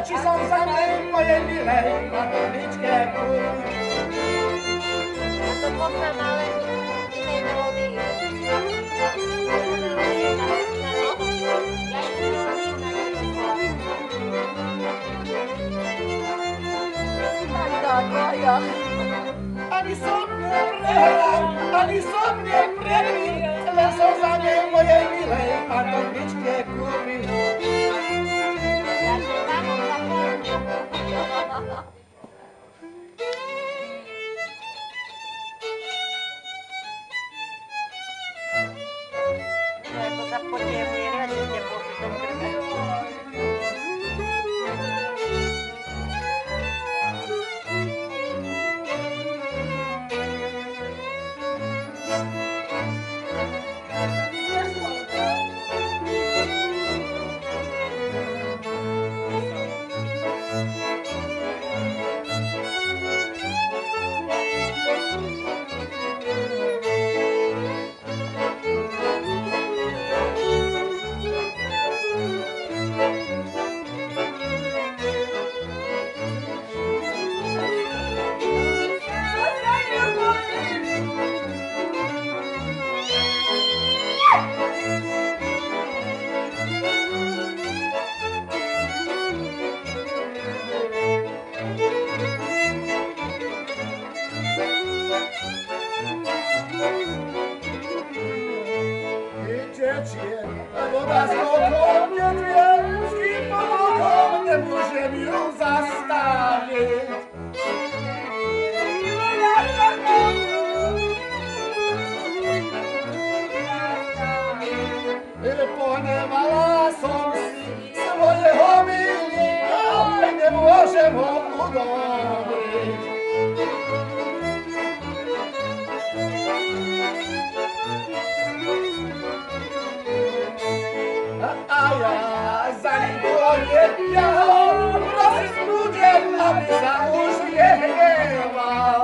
Či som za mnej mojej milej matoličke kúpi. A to poznám ale inej melódii. Tak, ja. Ani som neprehral, ani som neprehral, len som za mnej mojej milej matoličke kúpi. To sa potiemuje, riadne teplo si to krve. Voda z okom nie s kým potokom nemôžem ju zastaviť. Pohnevala som si svojho milníka, nemôžem ho udobriť. A ja za ním pôjdem, ja ho prosiť budem, aby sa už nehneval.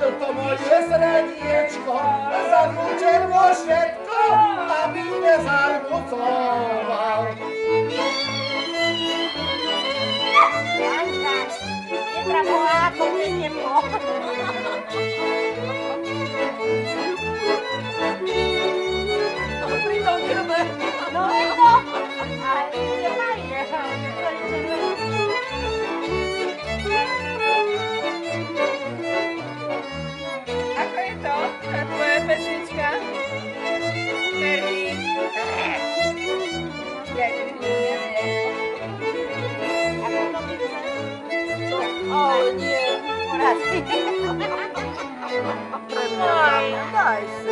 To moje srdiečko zarmučeno všetko, aby nezarmucoval. Netrafo, ako mne teplo. Pri tom krve. No je to. Ale je fajne. Ako je to? Tá tvoja pesnička? Termín. Ja neviem. Ako to by sa... Ale nie. Poradky. Daj si.